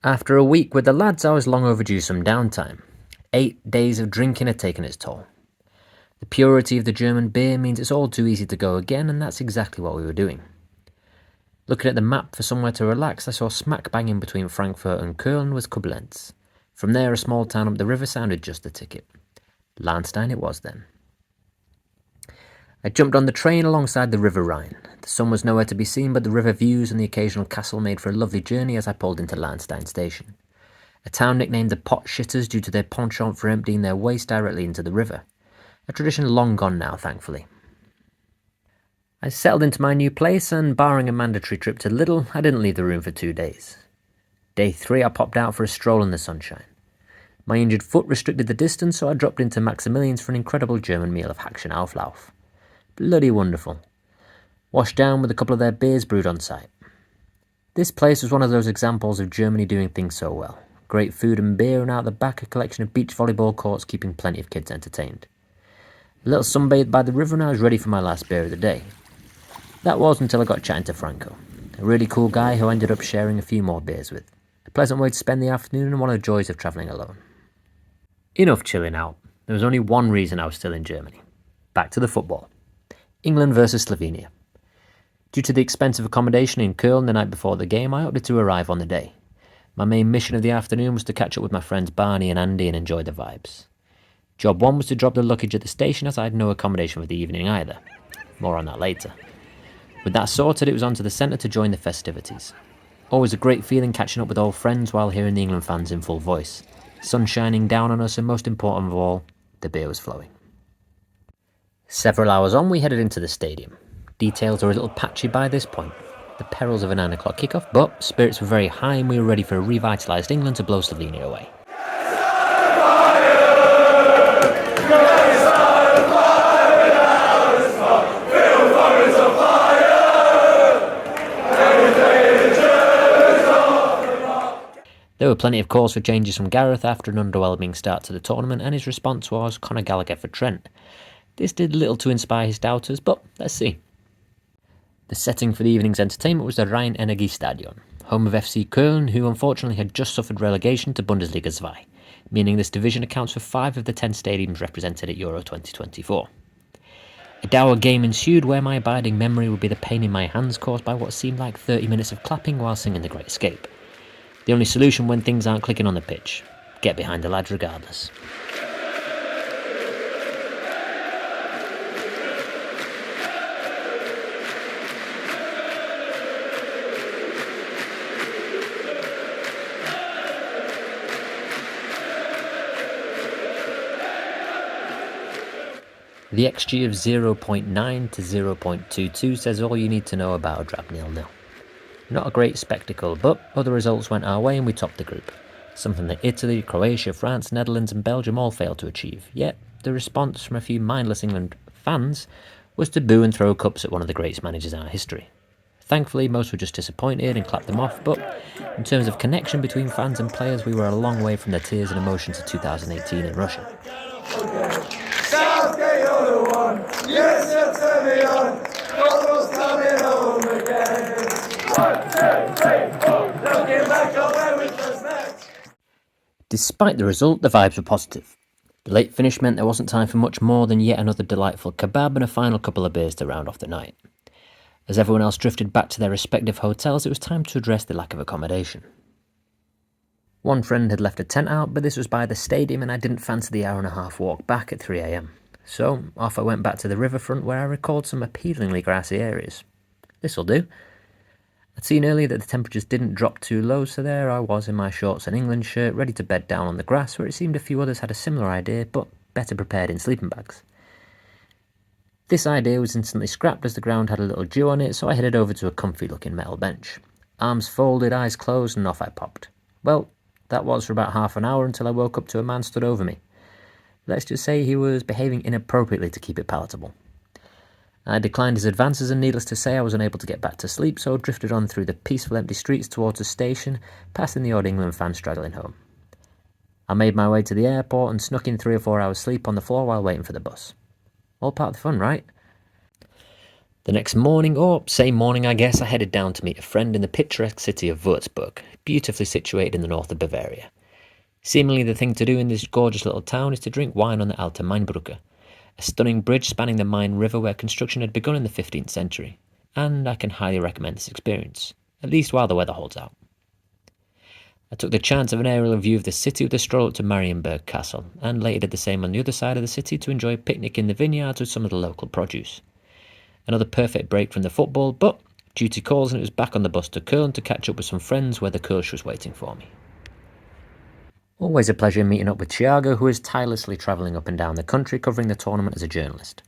After a week with the lads, I was long overdue some downtime. 8 days of drinking had taken its toll. The purity of the German beer means it's all too easy to go again, and that's exactly what we were doing. Looking at the map for somewhere to relax, I saw smack bang in between Frankfurt and Cologne was Koblenz. From there, a small town up the river sounded just the ticket. Lahnstein it was then. I jumped on the train alongside the River Rhine. The sun was nowhere to be seen, but the river views and the occasional castle made for a lovely journey as I pulled into Lahnstein station. A town nicknamed the Pot Shitters due to their penchant for emptying their waste directly into the river. A tradition long gone now, thankfully. I settled into my new place, and barring a mandatory trip to Lidl, I didn't leave the room for 2 days. Day 3, I popped out for a stroll in the sunshine. My injured foot restricted the distance, so I dropped into Maximilian's for an incredible German meal of 𝐀𝐁𝐎𝐓𝐘. Bloody wonderful. Washed down with a couple of their beers brewed on site. This place was one of those examples of Germany doing things so well. Great food and beer, and out the back a collection of beach volleyball courts keeping plenty of kids entertained. A little sunbathed by the river, and I was ready for my last beer of the day. That was until I got chatting to Franco, a really cool guy who I ended up sharing a few more beers with. A pleasant way to spend the afternoon and one of the joys of travelling alone. Enough chilling out. There was only one reason I was still in Germany. Back to the football. England versus Slovenia. Due to the expensive accommodation in Cologne the night before the game, I opted to arrive on the day. My main mission of the afternoon was to catch up with my friends Barney and Andy and enjoy the vibes. Job 1 was to drop the luggage at the station, as I had no accommodation for the evening either. More on that later. With that sorted, it was on to the centre to join the festivities. Always a great feeling catching up with old friends while hearing the England fans in full voice. Sun shining down on us, and most important of all, the beer was flowing. Several hours on, we headed into the stadium. Details are a little patchy by this point. The perils of a 9 o'clock kickoff, but spirits were very high and we were ready for a revitalised England to blow Slovenia away. There were plenty of calls for changes from Gareth after an underwhelming start to the tournament, and his response was Conor Gallagher for Trent. This did little to inspire his doubters, but let's see. The setting for the evening's entertainment was the Rhein-Energiestadion, home of FC Cologne, who unfortunately had just suffered relegation to Bundesliga 2, meaning this division accounts for 5 of the 10 stadiums represented at Euro 2024. A dour game ensued where my abiding memory would be the pain in my hands caused by what seemed like 30 minutes of clapping while singing The Great Escape. The only solution when things aren't clicking on the pitch: get behind the lads regardless. The XG of 0.9 to 0.22 says all you need to know about a drab 0-0. Not a great spectacle, but other results went our way and we topped the group. Something that Italy, Croatia, France, Netherlands and Belgium all failed to achieve. Yet, the response from a few mindless England fans was to boo and throw cups at one of the greatest managers in our history. Thankfully, most were just disappointed and clapped them off, but in terms of connection between fans and players, we were a long way from the tears and emotions of 2018 in Russia. Southgate, you're the one. Yes, let's have it on. Football's coming home again. 1, 2, 3, 4. Looking back on where we first met. Despite the result, the vibes were positive. The late finish meant there wasn't time for much more than yet another delightful kebab and a final couple of beers to round off the night. As everyone else drifted back to their respective hotels, it was time to address the lack of accommodation. One friend had left a tent out, but this was by the stadium and I didn't fancy the hour-and-a-half walk back at 3 a.m. So off I went back to the riverfront where I recalled some appealingly grassy areas. This'll do. I'd seen earlier that the temperatures didn't drop too low, so there I was in my shorts and England shirt, ready to bed down on the grass, where it seemed a few others had a similar idea, but better prepared in sleeping bags. This idea was instantly scrapped as the ground had a little dew on it, so I headed over to a comfy-looking metal bench. Arms folded, eyes closed, and off I popped. Well, that was for about half an hour until I woke up to a man stood over me. Let's just say he was behaving inappropriately to keep it palatable. I declined his advances and needless to say I was unable to get back to sleep, so drifted on through the peaceful empty streets towards the station, passing the odd England fan straggling home. I made my way to the airport and snuck in 3 or 4 hours sleep on the floor while waiting for the bus. All part of the fun, right? The next morning, or same morning I guess, I headed down to meet a friend in the picturesque city of Wurzburg, beautifully situated in the north of Bavaria. Seemingly the thing to do in this gorgeous little town is to drink wine on the Alte Mainbrücke, a stunning bridge spanning the Main River where construction had begun in the 15th century, and I can highly recommend this experience, at least while the weather holds out. I took the chance of an aerial view of the city with a stroll up to Marienburg Castle, and later did the same on the other side of the city to enjoy a picnic in the vineyards with some of the local produce. Another perfect break from the football, but duty calls and it was back on the bus to Cologne to catch up with some friends where the coach was waiting for me. Always a pleasure meeting up with Thiago, who is tirelessly travelling up and down the country covering the tournament as a journalist.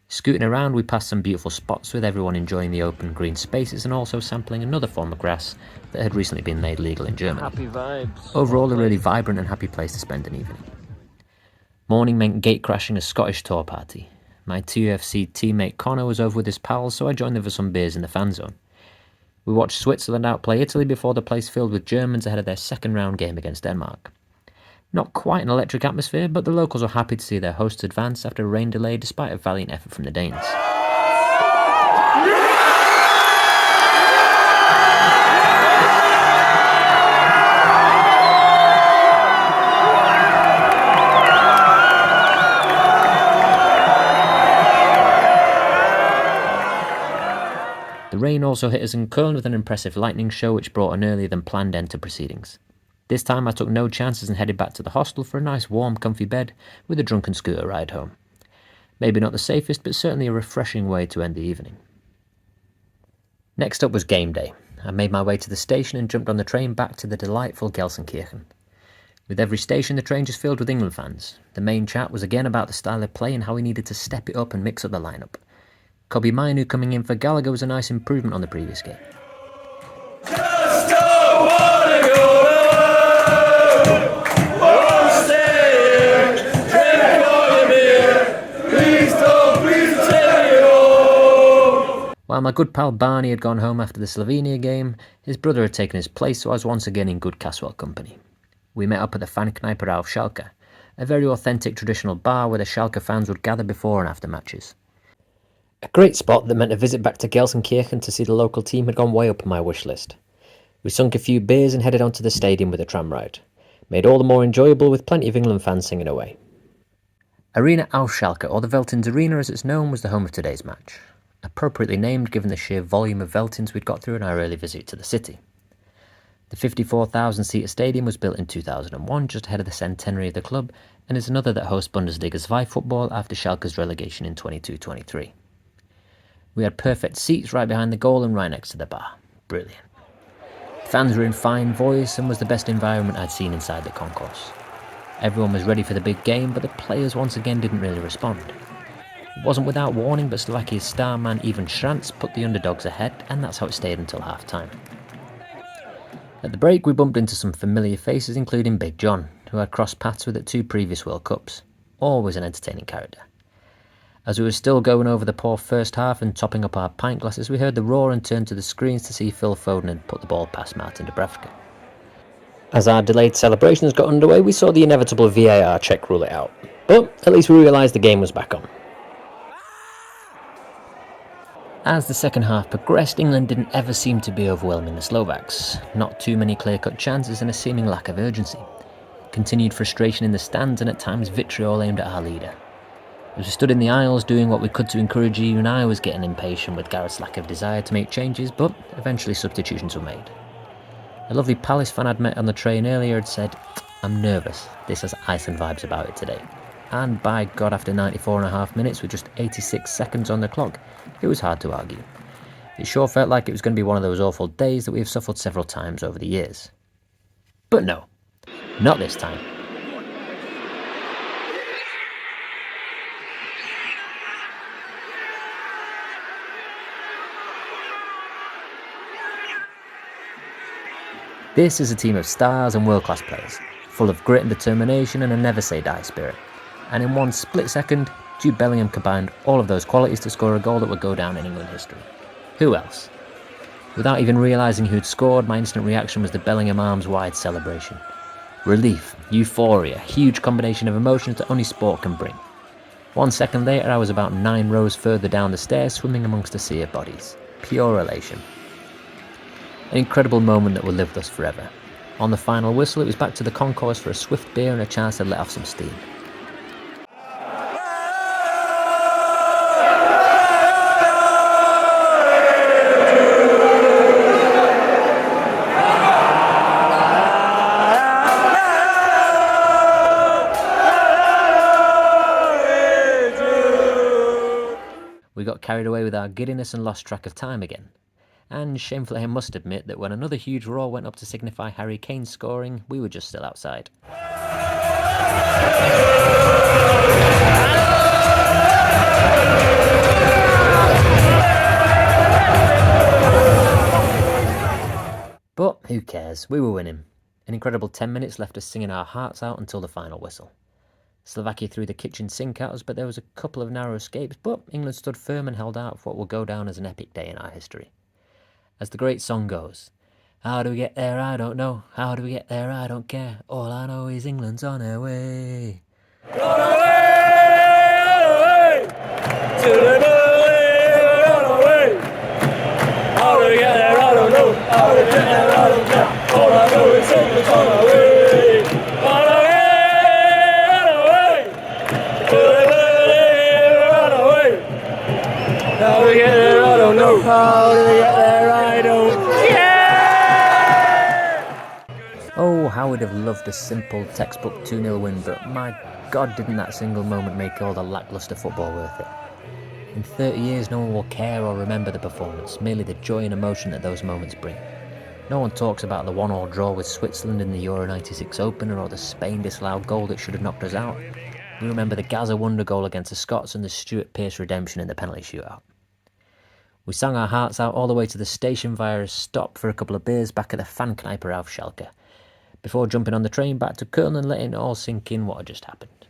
Scooting around, we passed some beautiful spots with everyone enjoying the open green spaces and also sampling another form of grass that had recently been made legal in Germany. Happy vibes. Overall, a really vibrant and happy place to spend an evening. Morning meant gate crashing a Scottish tour party. My TUFC teammate Connor was over with his pals, so I joined them for some beers in the fan zone. We watched Switzerland outplay Italy before the place filled with Germans ahead of their second round game against Denmark. Not quite an electric atmosphere, but the locals were happy to see their hosts advance after a rain delay despite a valiant effort from the Danes. The rain also hit us in Cologne with an impressive lightning show which brought an earlier than planned end to proceedings. This time I took no chances and headed back to the hostel for a nice warm comfy bed with a drunken scooter ride home. Maybe not the safest, but certainly a refreshing way to end the evening. Next up was game day. I made my way to the station and jumped on the train back to the delightful Gelsenkirchen. With every station the train just filled with England fans. The main chat was again about the style of play and how we needed to step it up and mix up the lineup. Kobbie Mainoo coming in for Gallagher was a nice improvement on the previous game. While my good pal Barney had gone home after the Slovenia game, his brother had taken his place, so I was once again in good Caswell company. We met up at the Fankneipe 𝐷𝐼, a very authentic traditional bar where the Schalke fans would gather before and after matches. A great spot that meant a visit back to Gelsenkirchen to see the local team had gone way up on my wish list. We sunk a few beers and headed onto the stadium with a tram ride. Made all the more enjoyable with plenty of England fans singing away. Arena auf Schalke, or the Veltins Arena as it's known, was the home of today's match. Appropriately named given the sheer volume of Veltins we'd got through in our early visit to the city. The 54,000-seater stadium was built in 2001, just ahead of the centenary of the club, and is another that hosts Bundesliga 2 football after Schalke's relegation in 22-23. We had perfect seats right behind the goal and right next to the bar. Brilliant. The fans were in fine voice and was the best environment I'd seen inside the concourse. Everyone was ready for the big game, but the players once again didn't really respond. It wasn't without warning, but Slovakia's star man Ivan Schranz put the underdogs ahead, and that's how it stayed until half-time. At the break, we bumped into some familiar faces, including Big John, who I'd crossed paths with at 2 previous World Cups. Always an entertaining character. As we were still going over the poor first half and topping up our pint glasses, we heard the roar and turned to the screens to see Phil Foden had put the ball past Martin Dubravka. As our delayed celebrations got underway, we saw the inevitable VAR check rule it out. But at least we realised the game was back on. As the second half progressed, England didn't ever seem to be overwhelming the Slovaks. Not too many clear-cut chances and a seeming lack of urgency. Continued frustration in the stands and at times vitriol aimed at our leader. As we stood in the aisles doing what we could to encourage you, and I was getting impatient with Gareth's lack of desire to make changes, but eventually substitutions were made. A lovely Palace fan I'd met on the train earlier had said, "I'm nervous, this has Iceland vibes about it today." And by God, after 94.5 minutes with just 86 seconds on the clock, it was hard to argue. It sure felt like it was going to be one of those awful days that we have suffered several times over the years. But no, not this time. This is a team of stars and world-class players, full of grit and determination and a never-say-die spirit. And in one split second, Jude Bellingham combined all of those qualities to score a goal that would go down in England history. Who else? Without even realising who'd scored, my instant reaction was the Bellingham arms-wide celebration. Relief, euphoria, huge combination of emotions that only sport can bring. 1 second later, I was about 9 rows further down the stairs, swimming amongst a sea of bodies. Pure elation. An incredible moment that will live with us forever. On the final whistle, it was back to the concourse for a swift beer and a chance to let off some steam. We got carried away with our giddiness and lost track of time again. And shamefully I must admit that when another huge roar went up to signify Harry Kane's scoring, we were just still outside. But who cares, we were winning. An incredible 10 minutes left us singing our hearts out until the final whistle. Slovakia threw the kitchen sink at us, but there was a couple of narrow escapes, but England stood firm and held out for what will go down as an epic day in our history. As the great song goes, how do we get there, I don't know. How do we get there, I don't care. All I know is England's on their way. On our way, to the way, on our way. How do we get there, I don't know. How do we get there, I don't care. All I know is England's on our way. On our way, to the way, on our way. How do we get there, I don't know. How do we get there, I don't care. Oh, how we'd have loved a simple textbook 2-0 win, but my God, didn't that single moment make all the lacklustre football worth it? In 30 years, no one will care or remember the performance, merely the joy and emotion that those moments bring. No one talks about the 1-1 draw with Switzerland in the Euro 96 opener or the Spain disallowed goal that should have knocked us out. We remember the Gaza wonder goal against the Scots and the Stuart Pearce redemption in the penalty shootout. We sang our hearts out all the way to the station via a stop for a couple of beers back at the Fankneipe 𝐓𝐑�𝐏, before jumping on the train back to Cologne and letting it all sink in what had just happened.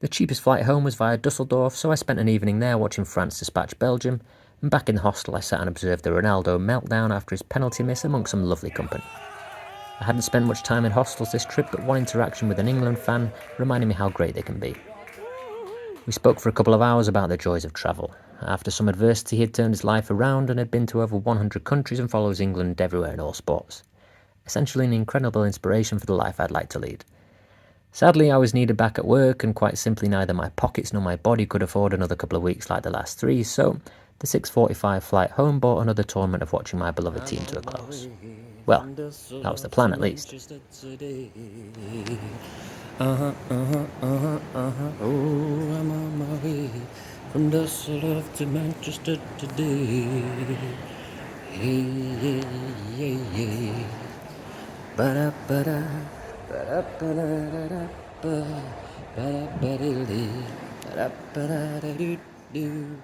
The cheapest flight home was via Dusseldorf, so I spent an evening there watching France dispatch Belgium, and back in the hostel I sat and observed the Ronaldo meltdown after his penalty miss amongst some lovely company. I hadn't spent much time in hostels this trip, but one interaction with an England fan reminded me how great they can be. We spoke for a couple of hours about the joys of travel. After some adversity, he had turned his life around and had been to over 100 countries and follows England everywhere in all sports. Essentially an incredible inspiration for the life I'd like to lead. Sadly, I was needed back at work, and quite simply neither my pockets nor my body could afford another couple of weeks like the last 3, so the 6:45 flight home brought another tournament of watching my beloved team to a close. Well, that was the plan at least. Oh, I'm on my way from Düsseldorf to Manchester today. Hey, yeah, yeah, yeah. Ba-da-ba-da, ba-da-ba-da-da-da-ba, ba-da-ba-da-dee, ba-da-ba-da-da-doo-doo.